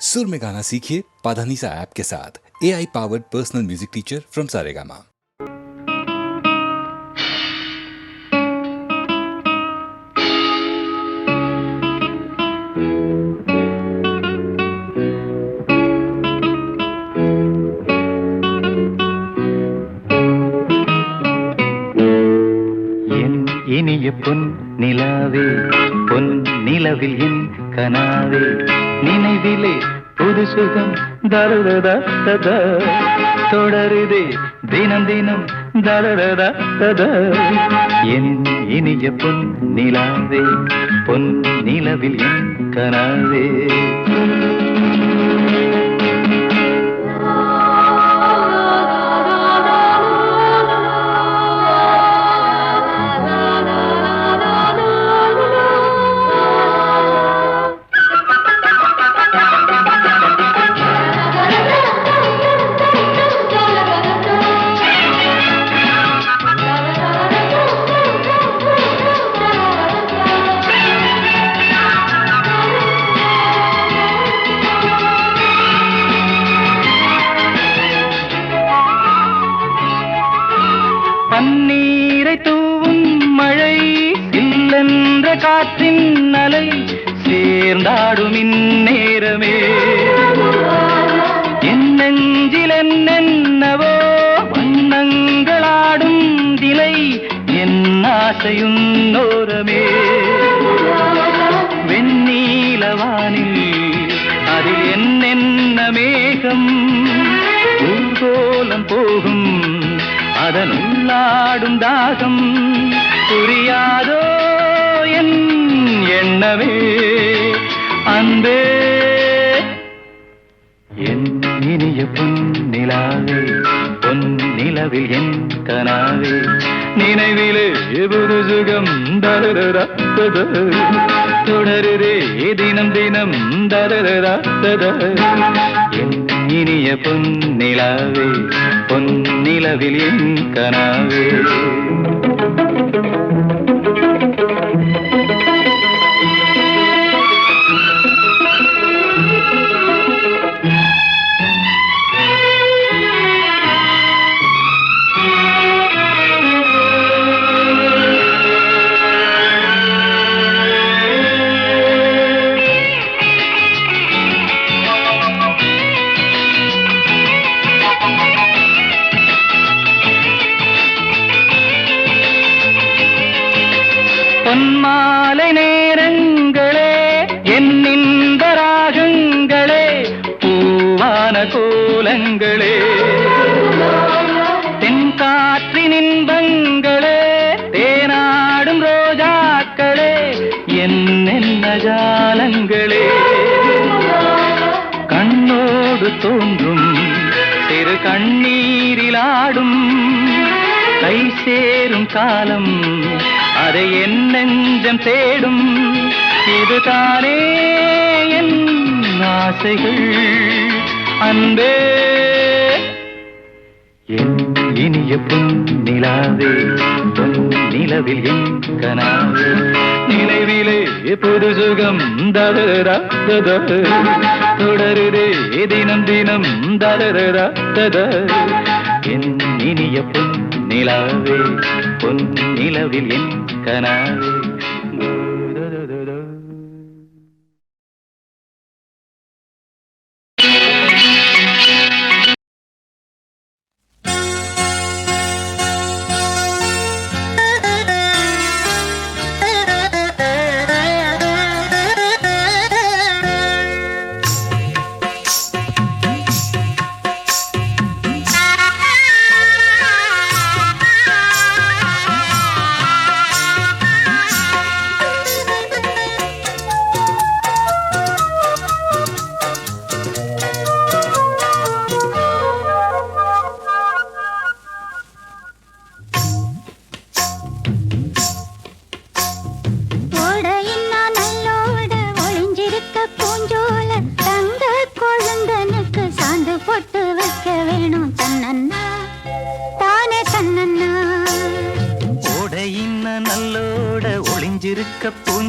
सुर में गाना सीखिए पाधानीसा ऐप के साथ। AI powered personal music teacher from Saregama. இனிய பொன் நிலாவே பொன் நிலவில் என் கனாவே நினைவிலே புது சுகம் தருததா ததா தொடருதே தினம் தினம் தருததா ததா என் இனிய பொன் நிலாவே பொன் நிலவில் என் கனாவே பன்னீரை தூவும் மழை இல்லென்ற காற்றின் அலை சேர்ந்தாடும் இந்நேரமே என் நெஞ்சில் என்னென்னவோ வண்ணங்களாடும் திலை என் ஆசையும் நோரமே வெண்ணீலவானில் அதில் என்னென்ன மேகம் ஊர்கோலம் போகும் அதன் உள்ளாடும் தாகம் புரியாதோ என் எண்ணமே அன்பே என் இனிய பொன் நிலாவே பொன் நிலவில் என் கனாவே நினைவிலே புது சுகம் தருதா தொடருதே தினம் தினம் தருதா என் இனிய பொன் நிலாவே பொன் நிலவில் என் கனாவே பொன்மாலை நேரங்களே என்னின்ப ராகங்களே பூவான கோலங்களே தென்காற்றின் இன்பங்களே தேனாடும் ரோஜாக்களே என்னென்ன ஜாலங்களே கண்ணோடு தோன்றும் சிறு கண்ணீரிலாடும் கை சேரும் காலம் அதை என் நெஞ்சம் தேடும் இதுதானே என் ஆசைகள் அன்பே என் இனிய பொன் நிலாவே பொன் நிலவில் என் கனாவே நினைவிலே புது சுகம் தருதா ததா தொடருதே தினம் தினம் தருதா ததா என் இனிய பொன் நிலாவே பொன் நிலவில் என் கனாவே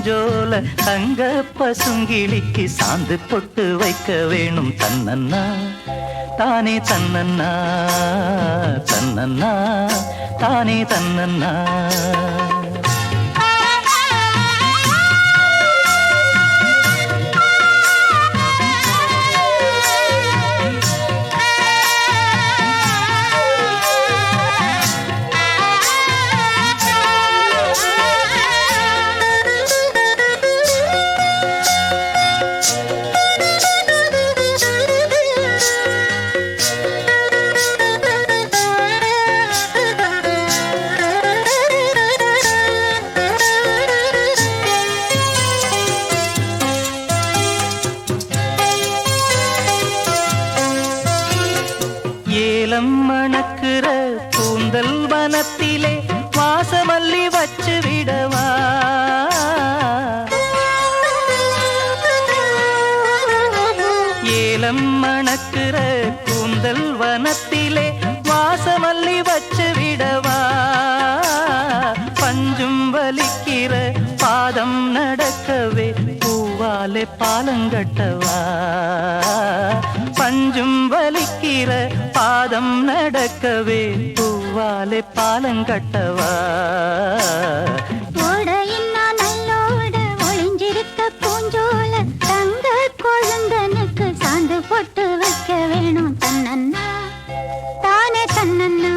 பூஞ்சோல தங்க பசுங்கிளிக்கு சாந்து பொட்டு வைக்க வேணும் தன்னன்னா தானே தன்னன்னா தன்னன்னா தானே தன்னன்னா மணக்குற கூந்தல் வனத்திலே வாசமல்லி வச்சு விடவா ஏலம் மணக்குற கூந்தல் வனத்திலே வாசமல்லி வச்சு விடவா பஞ்சும் வலிக்கிற பாதம் நடக்கவே பூவாலே பாலங்கட்டவா பஞ்சும் வலிக்கிற பாதம் நடக்கவே பூவாலே பாலங்கட்டவா ஓடையின்னா நல்லோட ஒளிஞ்சிருக்க பூஞ்சோல தங்க கொழுந்தனுக்கு சாந்து போட்டு வைக்க வேணும் தன்னன்னா தானே தன்னன்னா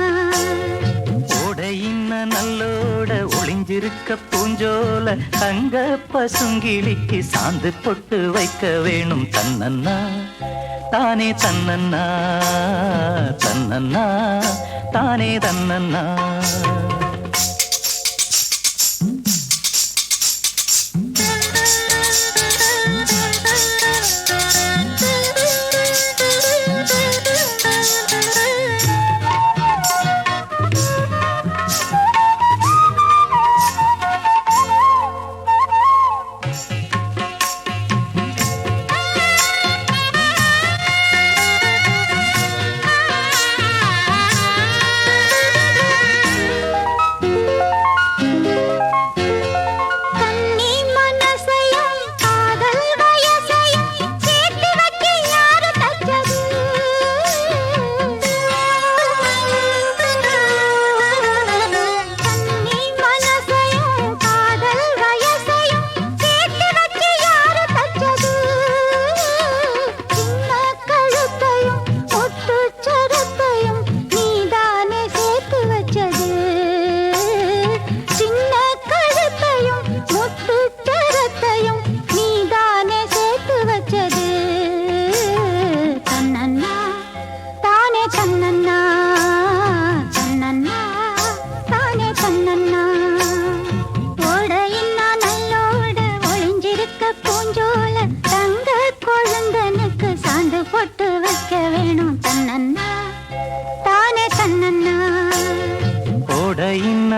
ஓடையின்னா நல்லோட ஒளிஞ்சிருக்க பூஞ்சோல தங்க பசுங்கிளிக்கு சாந்து பொட்டு வைக்க வேணும் தன்னன்னா தானே தன்னன்னா தன்னன்னா தானே தன்னன்னா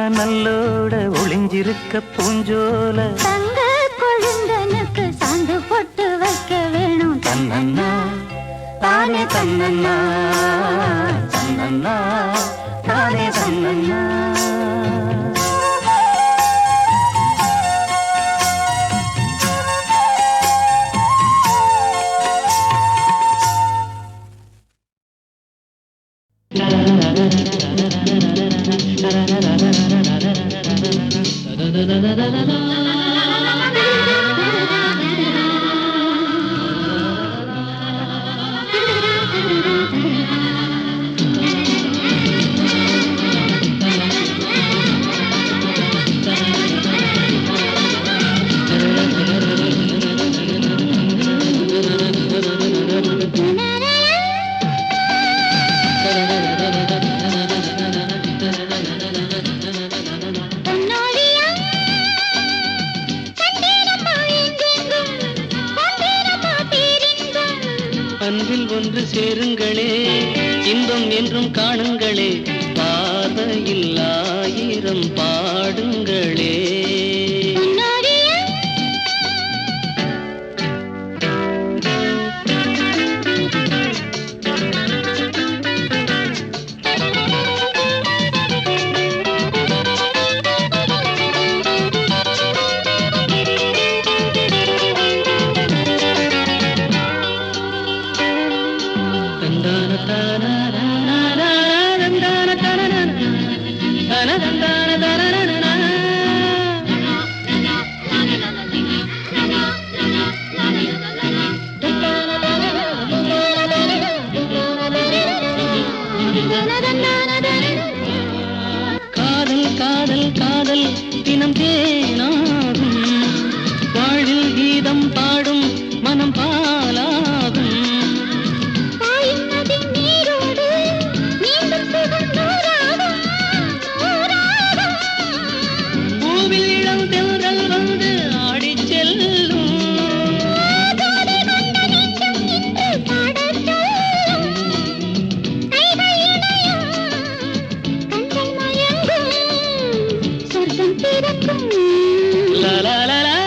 நல்லோட ஒளிஞ்சிருக்க பூஞ்சோல தங்க கொழுந்தனுக்கு சாந்து போட்டு வைக்க வேணும் தன்னன்னா தானே தன்னன்னா தன்னன்னா தானே தன்னன்னா அன்பில் ஒன்று சேருங்களே இன்பம் என்றும் காணுங்களே பார்வையில் ஆயிரம் பாடுங்களே தந்தான தான தந்தான தான தந்தான தான காதல் காதல் காதல் தினம் தேனாகும் வாழ்வில் கீதம் பாடும் மனம் பாலாகும் பூவில் இளம் தென்றல் வந்து ஆடிச் செல்லும் la la la la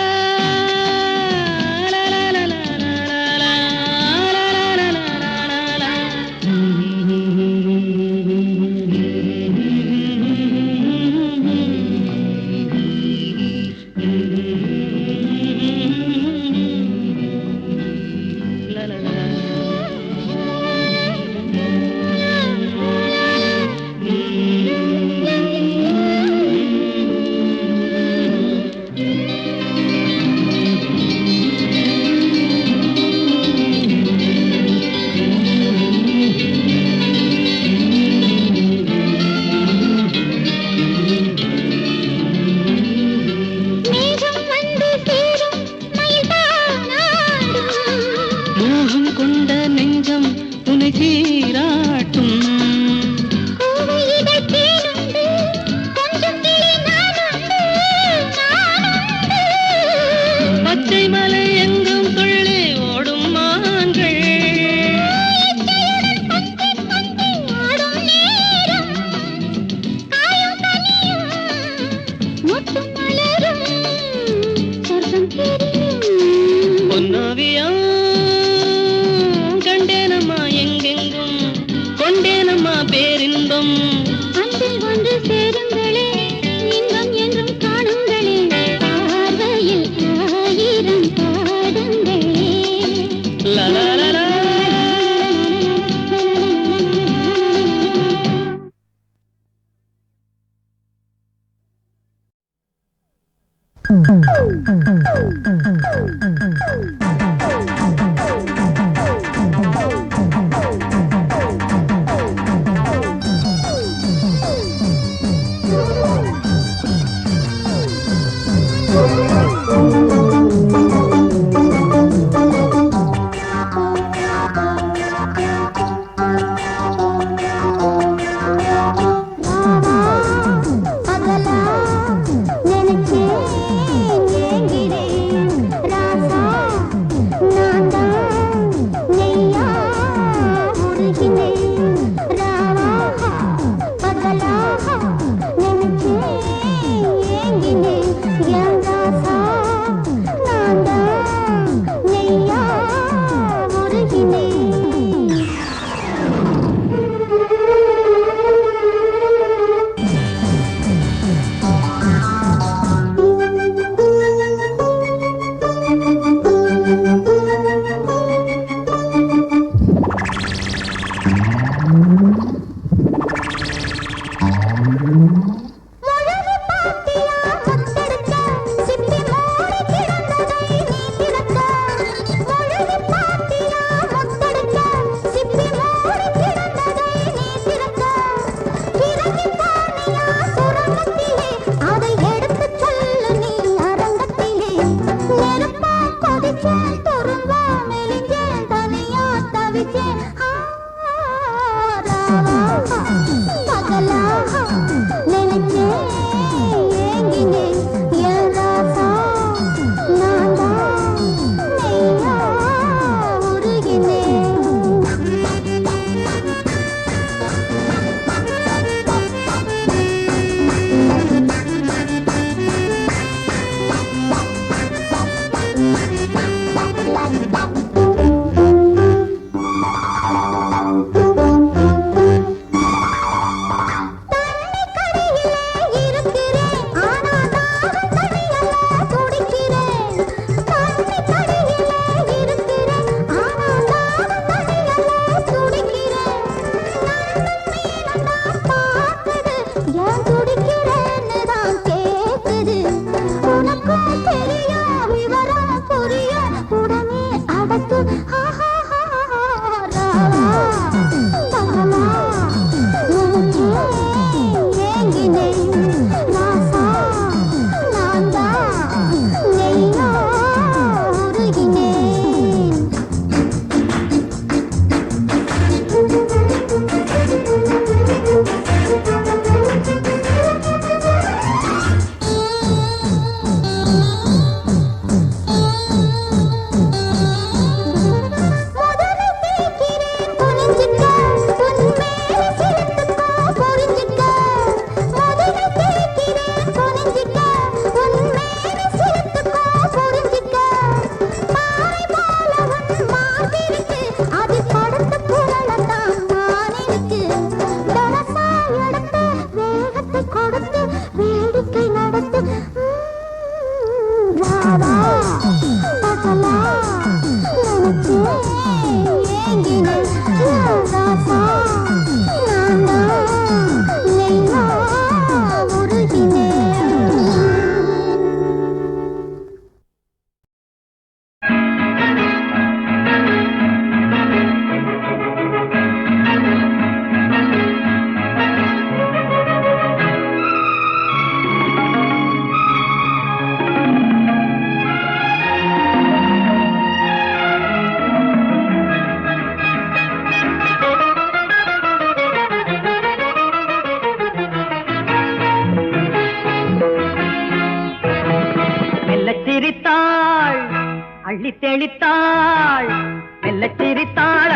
முத்தெடுக்க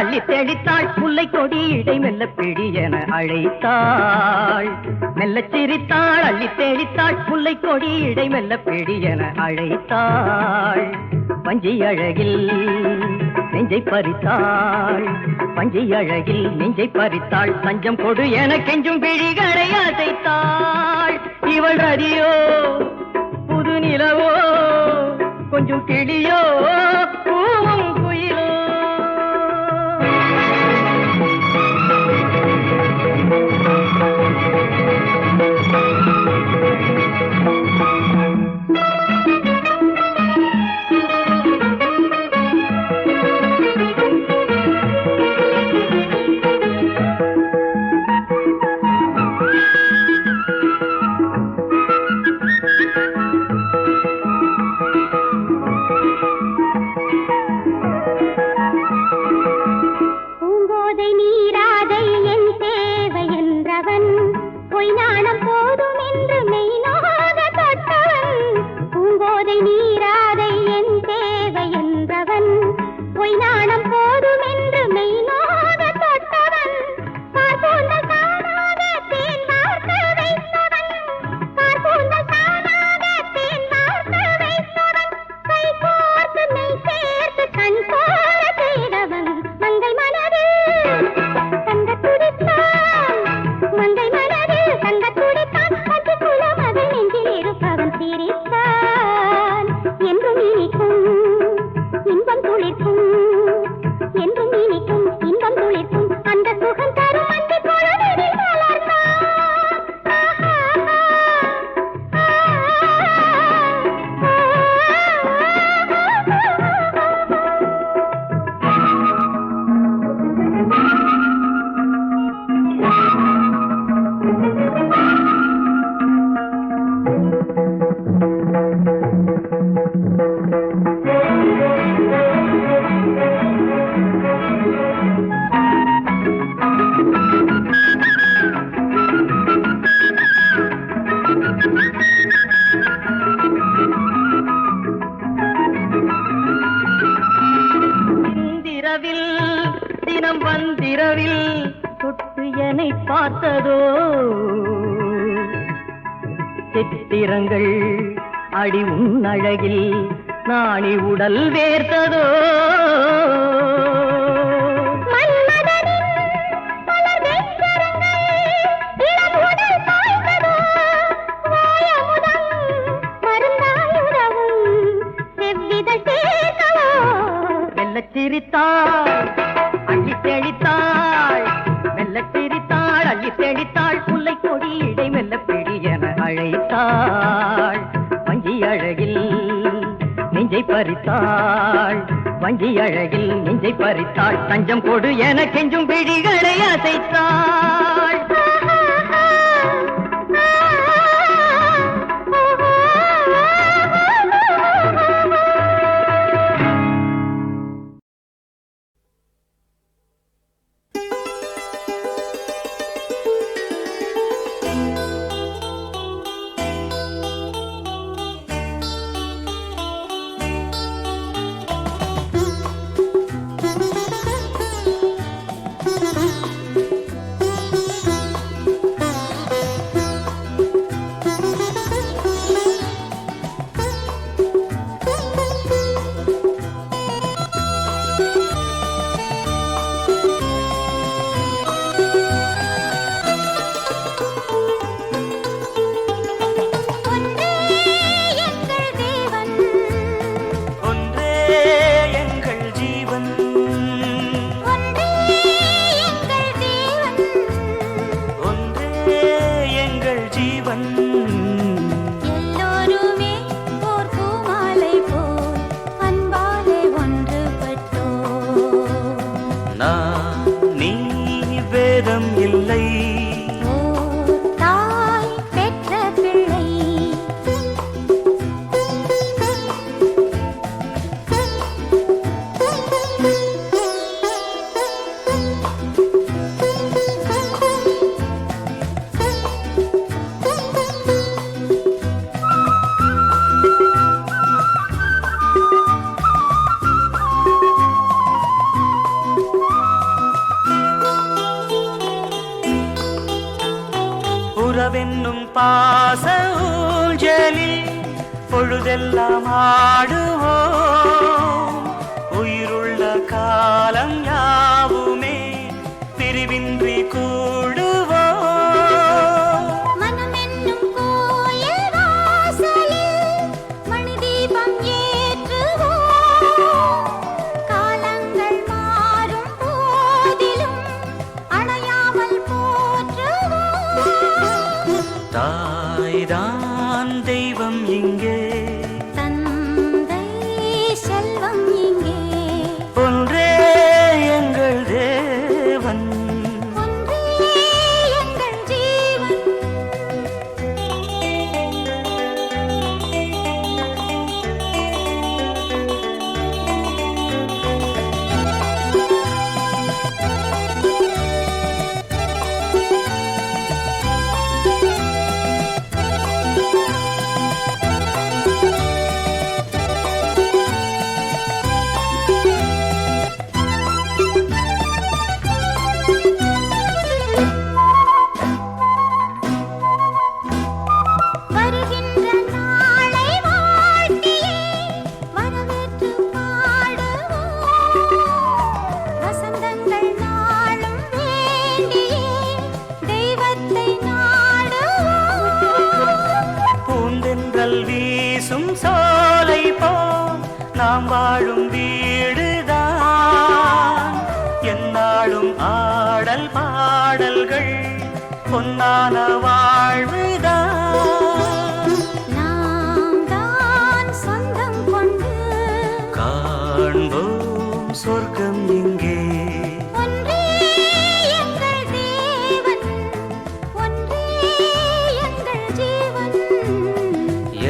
அள்ளி தெளித்தாள் முல்லை கொடி இடை மெல்ல பிடி என அழைத்தாள் மெல்ல சிரித்தாள் அள்ளி தெளித்தாள் முல்லை கொடி இடை மெல்ல பிடி என அழைத்தாள் வஞ்சி அழகில் நெஞ்சை பறித்தாள் வஞ்சி அழகில் நெஞ்சை பறித்தாள் தஞ்சம் கொடு என கெஞ்சும் பிழிகளை அசைத்தாள் இவள் ரதியோ புது நிலவோ கொஞ்சம் கிளியோ பூவும் குயிலோ தினம் வந்திரவில் தொட்டு என்னை பார்த்ததோ சித்திரங்கள் அடி உன் அழகில் நாணி உடல் வேர்த்ததோ சிரித்தாள் அள்ளி தெளித்தாள் மெல்ல சிரித்தாள் அள்ளி தெளித்தாள் முல்லை கொடி இடை மெல்ல பிடி என அழைத்தாள் வஞ்சி அழகில் நெஞ்சை பறித்தாள் வஞ்சி அழகில் நெஞ்சை பறித்தாள் தஞ்சம் கொடு என கெஞ்சும் பிடிகளை அசைத்தாள் உறவென்னும் பாச ஊஞ்சலில் பொழுதெல்லாம் ஆடுவோம். உயிருள்ள காலம் யாவுமே பிரிவின்றி கூடுவோம். மனமென்னும் கோயில் வாசலில் மணி தீபம் ஏற்றுவோம். காலங்கள் மாறும் போதிலும் அணையாமல் போற்றுவோம். தாய்தான் தெய்வம் இங்கே, தந்தை செல்வம் இங்கே, ஒன்றே எங்கள் தேவன். ஒன்றே எங்கள் ஜீவன். வருகின்ற நாளை வாழ்த்தியே வரவேற்று பாடுவோம். வசந்தங்கள் நாளும் வேண்டியே தெய்வத்தை நாடுவோம். பூந்தென்றல் வீசும் சோலை போல் நாம் வாழும் வீடுதான். எந்நாளும் ஆடல் பாடல்கள் பொன்னான வாழ்வுதான். நாம் தான் சொந்தம் கொண்டு காண்போம் சொர்க்கம் இங்கே. ஒன்றே எங்கள் தேவன், ஒன்றே எங்கள் ஜீவன்.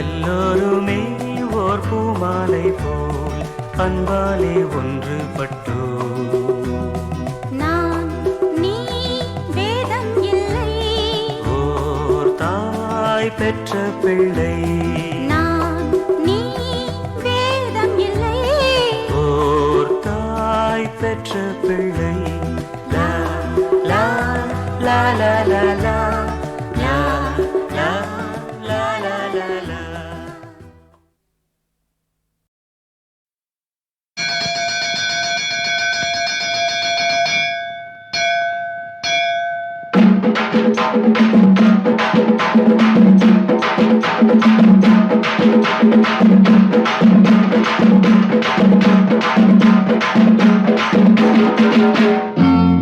எல்லோருமே ஓர் பூமாலை போல் அன்பாலே ஒன்றுபட்டோ. நான் நீ வேதம் இல்லை, ஓர் தாய் பெற்ற பிள்ளை. நான் நீ வேதம் இல்லை. ஓர் தாய் பெற்ற பிள்ளை. லா லா லா லா லா லா லா லா லா லா லா லா.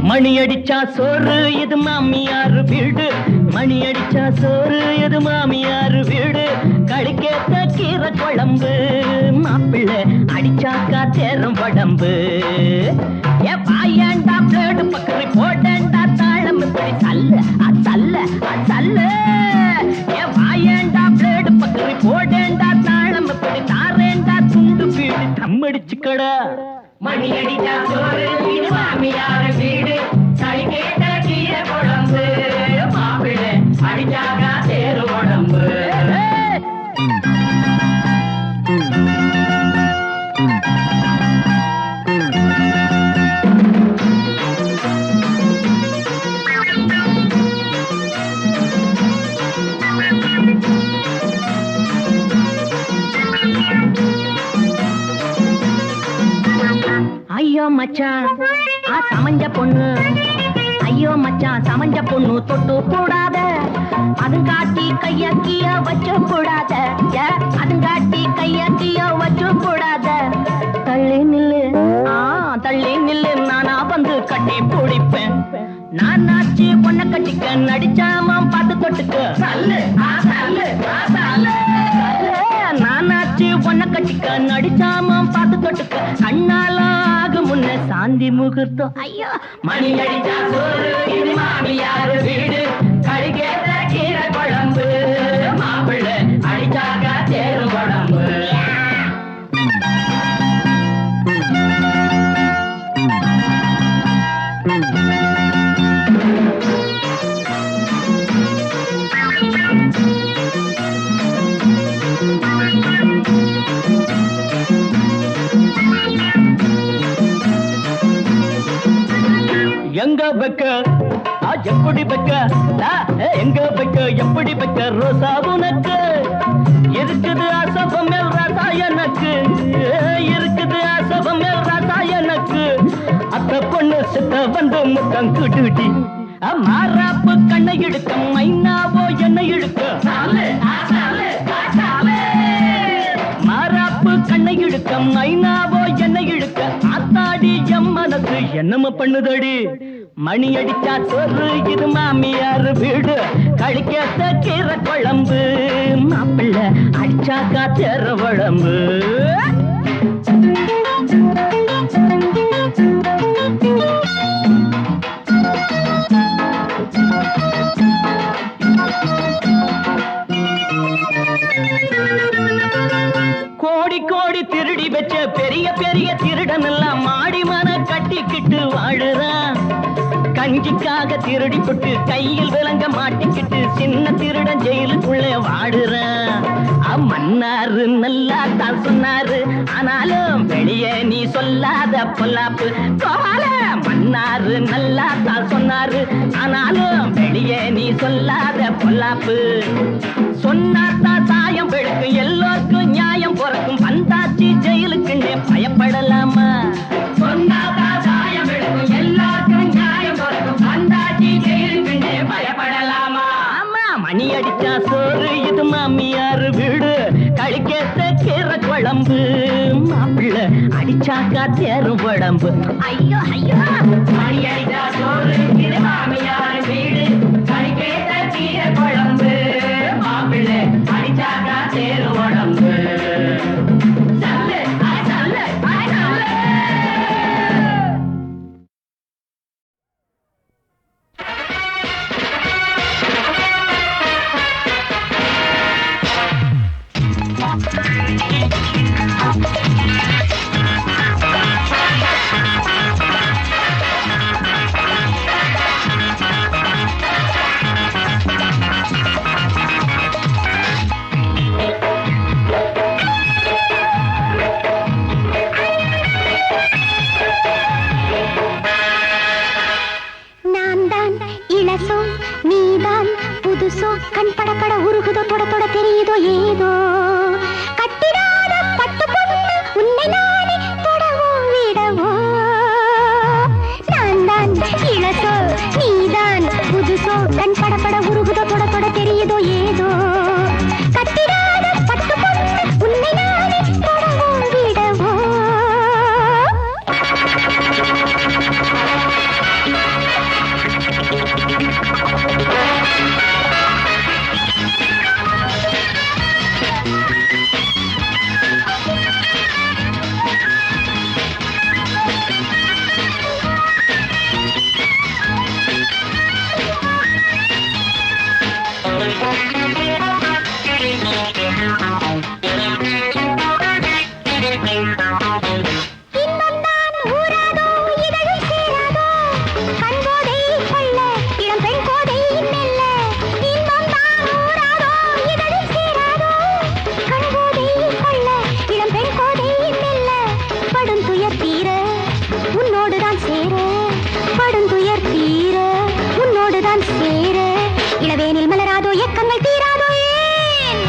மணி அடிச்சா சோறு இது மாமியார் வீடு, மணி அடிச்சா சோறு இது மாமியார் வீடு. கடுக்கேத்த கீரை குழம்பு, மாப்பிள்ளை அடிச்சாக்கா தேரும் உடம்பு. ஏ வாயேண்டா பிளேடு பக்கரி போடேண்டா தாளம் இப்படி தல்ல அத்தல்ல அத்தல்ல. ஏ வாயேண்டா பிளேடு பக்கரி போடேண்டா தாளம் இப்படி தாரேண்டா துண்டு வீடு தம்மடிச்சுக்கடா. மணி அடிச்சா சோறு இது மாமியார் வீடு, கடுக்கேத்த கீரை குழம்பு, மாப்பிள்ளை அடிச்சாக்கா தேரும் உடம்பு. ஐயோ மச்சான் ஆ சமஞ்ச பொண்ணு, ஐயோ மச்சான் சமஞ்ச பொண்ணு தொட்டு கூடாத, அதுங்காட்டி கையக்கிய வச்சு கூடாத, அதுங்காட்டி கையக்கிய வச்சு கூடாத. தள்ளி நில்லு தள்ளி நில்லு, நானா வந்து கட்டி பிடிப்பேன். நான் நாச்சு பொண்ண கட்டிக்க நடிச்சாம பார்த்து தொட்டுக்க. நானாச்சு பொண்ண கட்டிக்க நடிச்சாம பார்த்து தொட்டுக்க. கண்ணால ஆகும் முன்ன சாந்தி முகூர்த்தம். ஐயோ மணி அடிச்சா சோறு இது மாமியார் வீடு, கடுகேத்த கீரை குழம்பு, மாப்பிள்ளை அடிச்சாக்க தேரும் உடம்பு. எங்க வெக்க எப்படி வைக்க எங்க வைக்க எப்படி வைக்க ரோசா உனக்கு இருக்குது அசபம் மேல் ராசா எனக்கு இருக்குது அசபம் மேல் ராசா எனக்கு அத்த பொண்ணு சித்த வந்து முத்தம் குடுடி மாறாப்பு கண்ணை இழுக்க மைனாவோ என்னை இழுக்க மாறாப்பு கண்ணை இழுக்க மைனாவோ என்னை இழுக்க ஆத்தாடி எம் மனசு என்னம பண்ணுதடி மணி அடிச்சா சோறு இது மாமியார் வீடு கழிக்கத்த கீரை குழம்பு மாப்பிள்ளை அடிச்சாக்கா தேர குழம்பு கோடி கோடி திருடி வச்ச பெரிய பெரிய திருடன் எல்லாம் மாடி மன கட்டிக்கிட்டு வாழுறான் கஞ்சிக்காக திருடி போட்டு கையில் விலங்க மாட்டிக்கிட்டு சின்ன திருடன் ஜெயிலுக்குள்ளே வாடுறான் மன்னாரு நல்லா தான் சொன்னாரு ஆனாலும் வெளியே நீ சொல்லாத பொல்லாப்பு கோல மன்னாரு நல்லா தான் சொன்னாரு ஆனாலும் வெளியே நீ சொல்லாத பொல்லாப்பு சொன்னாத்தான் சாயம் வெளுக்கும் எல்லோருக்கும் நியாயம் பிறக்கும் வந்தாச்சு ஜெயிலுக்குன்னே பயப்படலாமா சொன்னாத்தான் சாயம் வெளுக்கும் எல்லாருக்கும் நியாயம் பிறக்கும் வந்தாச்சு ஜெயிலுக்குன்னே பயப்படலாமா ஆமா மணி அடிச்சா சோறு இது மாமியார் வீடு கழிக்கத்த கீரை குழம்பு மாப்பிள்ளை அடிச்சாக்கா தேரும் உடம்பு ஐயோ ஐயோ மணி அடிச்சா சோறு இது மாமியார் வீடு கழிக்கத்த கீரை குழம்பு மாப்பிள்ளை அடிச்சாக்கா தேரும் உடம்பு சல்லு சல்லு சல்லு நான் தான் இளசோ நீதான் புதுசோ கண் படப்பட உருகுதோ தொட தொட தெரியுதோ ஏதோ கட்டிடாத பட்டு பொண்ணு உன்னை நானே தொடவோ விடவோ நான் தான் இளசோ நீதான் புதுசோ கண் படப்பட உருகுதோ தொட தொட தெரியுதோ ஏதோ கட்டிடாத பட்டு பொண்ணு உன்னை நானே தொடவோ விடவோ இன்னொன்றான் ஊராதோ இதழில் சேராதோ கண்போதை கொள்ள இளம் பெண் கோதை மெல்ல இன்னொன்றான் ஊராதோ இதழில் சேராதோ கண்போதை கொள்ள இளம் பெண் கோதை மெல்ல படும் துயர் தீர உன்னோடுதான் சேர படும் துயர் தீர உன்னோடுதான் சேர இளவேனில் மலராதோ எக்கங்கள் தீராதோ ஏன்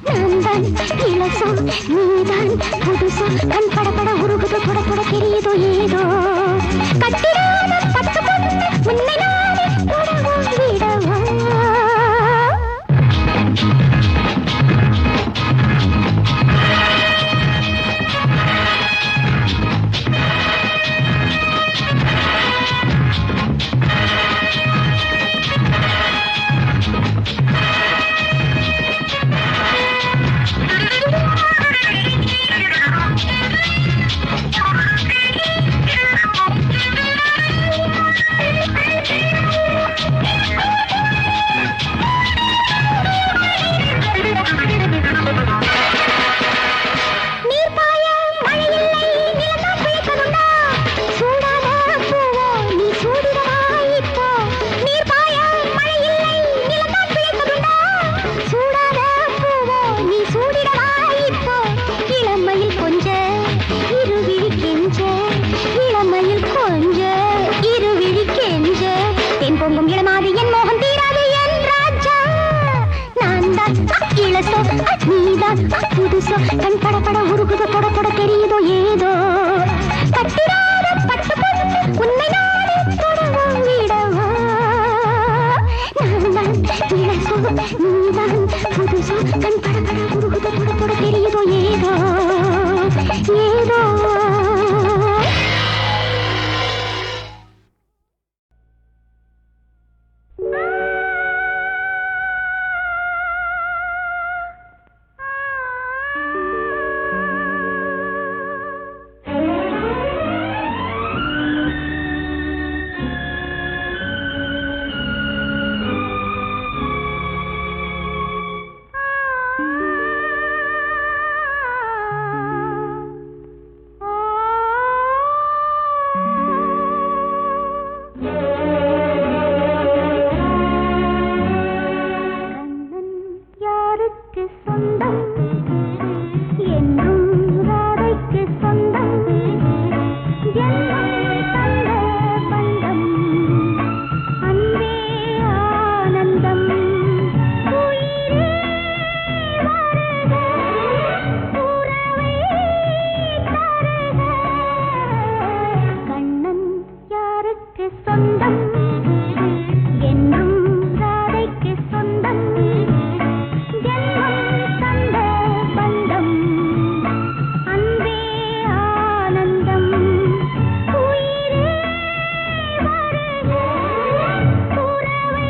நான் தான் இளசோ நீதான் புதுசோ கண் படப்பட உருகுதோ தொட தொட தெரியுதோ ஏதோ கட்டிடாத பட்டு பொண்ணு உன்னை நானே தொடவோ விடவோ சொந்தம் என்றும் ராதைக்கு சொந்தம் ஜென்மம் தந்த பந்தம் அன்பே ஆனந்தம் உயிரே வருக உறவை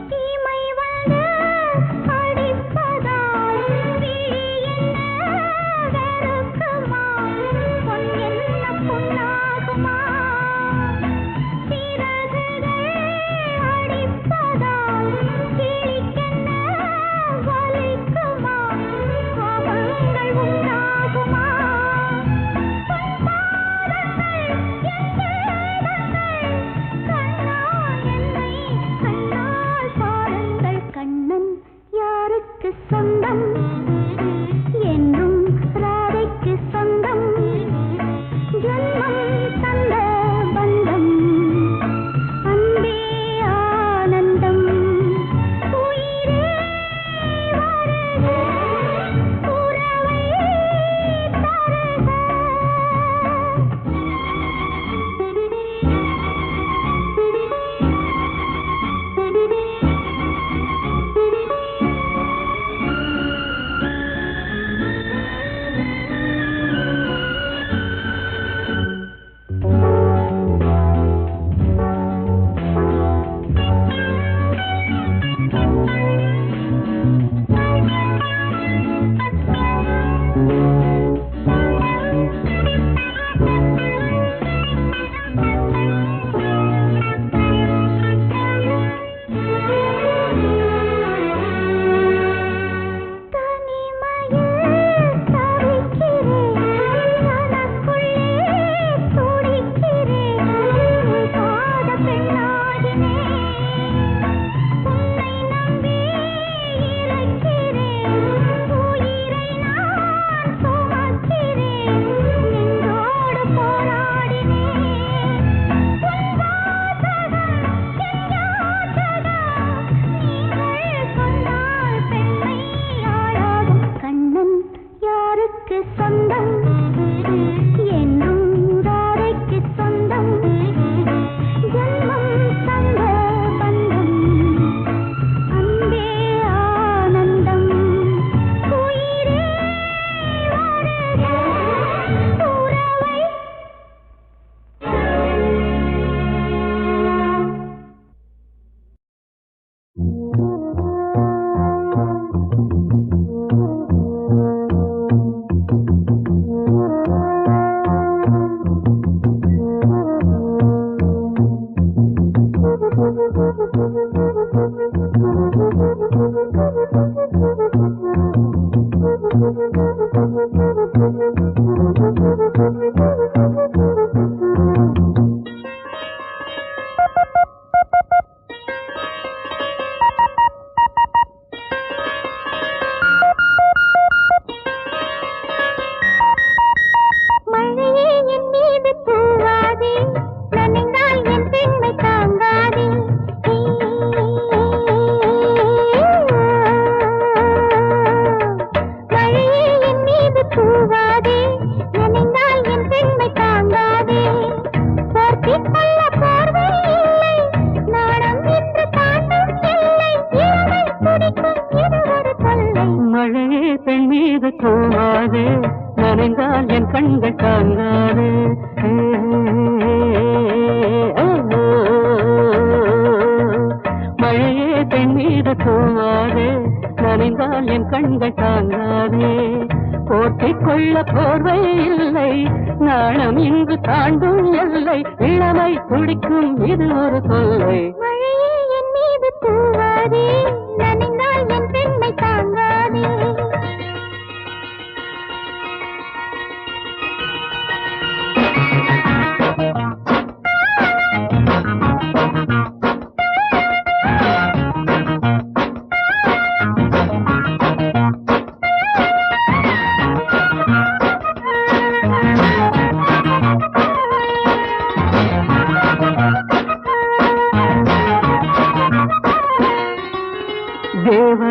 தீமை வந்து அடிப்பதால் விழி என்ன வெறுக்குமா பொன் என்ன பொன்னாகுமா சிறகுகள் அடிப்பதால் கிளிக்கென்ன வலிக்குமா கோபங்கள் உண்டாகுமா கண்ணன் யாருக்கு சொந்தம் என்றும் ராதைக்கு சொந்தம் ஜென்மம் தந்த பந்தம் அன்பே ஆனந்தம் உயிரே வருக உறவை தனிமையில் தவிக்கிறேன் தனக்குள்ளே துடிக்கிறேன் சாத பெண்ணாகினேன் உன்னை நம்பி இருக்கிறேன் உயிரை நான் சுமக்கிறேன் நெஞ்சோடு போராடினேன் உன் வாசகம் என் யாசகம் நீங்கள் சொன்னால் பெண்மை ஆளாகும் கண்ணன் யாருக்கு சொந்தம் என்றும் ராதைக்கு சொந்தம் ஜென்மம் தந்த பந்தம் அன்பே ஆனந்தம் உயிரே வருக உறவை மழையே என் மீது தூவாதே நனைந்தால் என் பெண்மை தாங்காதே மழையே என் மீது தூவாதே நனைந்தால் என் பெண்மை தாங்காதே போர்த்திக் கொள்ள போர்வை இல்லை நாணம் என்று தாண்டும் இல்லை இளமை துடிக்கும் இது ஒரு தொல்லை மழையே பெண் மீது தூவாது நனைந்தால் என் கண்கள் தாங்காது மழையே பெண் மீது தூவாது நனைந்தால் என் கண்கள் தாங்காது போர்த்திக் கொள்ள போர்வை இல்லை நாணம் இங்கு தாண்டும் எல்லை இளமை துடிக்கும் இது ஒரு தொல்லை மழையே என் மீது தூவாதே நனைந்தால் என் பெண்மை தாங்காதே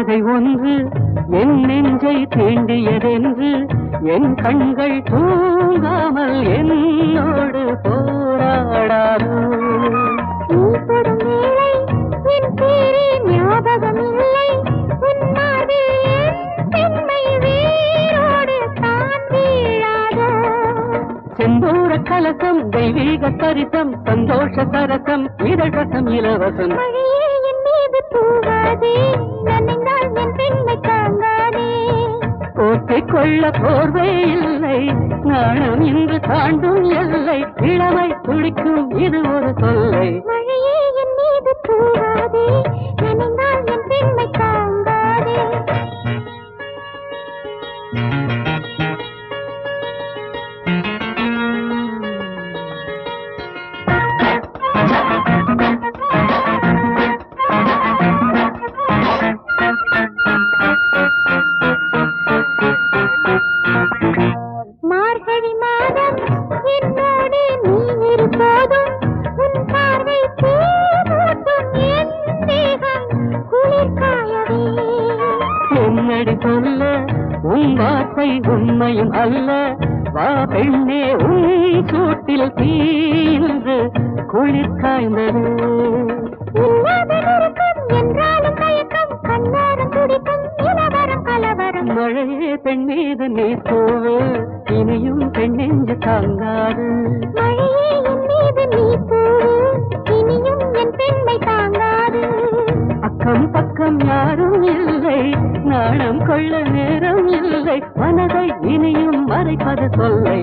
பொய்கை ஒன்று என் நெஞ்சை தீண்டியதென்று என் கண்கள் தூங்காமல் என்னோடு போராடாதோ. நீ தொடும் வேளை என் பேரே ஞாபகம் இல்லை. உன் மார்பில் என் பெண்மை வேரோடு தான் வீழாதோ. செந்தூர கலசம் தெய்வீக சரிசம் சந்தோஷ சரசம் இதழசம் இலவசம். மழையே என் மீது தூவாதே, நனைந்தால் என் பெண்மை தாங்காதே. போற்றிக் கொள்ள போர்வே இல்லை, நாணம் இன்று தாண்டும் எல்லை. இளமை துடிக்கும் இது ஒரு தொல்லை. மழையே என் மீது தூவாதே, நனைந்தால் என் பெண்மை தாங்காதே. மார்கழி மாதம் என்னோடு நீ இருப்போதும் உன் பார்வை பூமூட்டும் என் தேகம் குளிர்காயவே. என்னடி சொல்ல உன் வார்த்தை உண்மையும் அல்ல. வா பெண்ணே உன் சூட்டில் தீன்று குளிர் காய்ந்தது. இல்லாத நெருக்கம் என்றாலும் மயக்கம், கண்ணாரம் துடிக்கும் இளவரம் கலவரம். மழையே பெண் மீது நீ தூவு, இனியும் பெண்ணெஞ்சு தாங்காது. மழையே என் மீது நீ தூவு, இனியும் என் பெண்மை தாங்காது. அக்கம் பக்கம் யாரும் இல்லை, நாணம் கொள்ள நேரம் இல்லை. மனதை இனியும் மறைப்பது சொல்லை.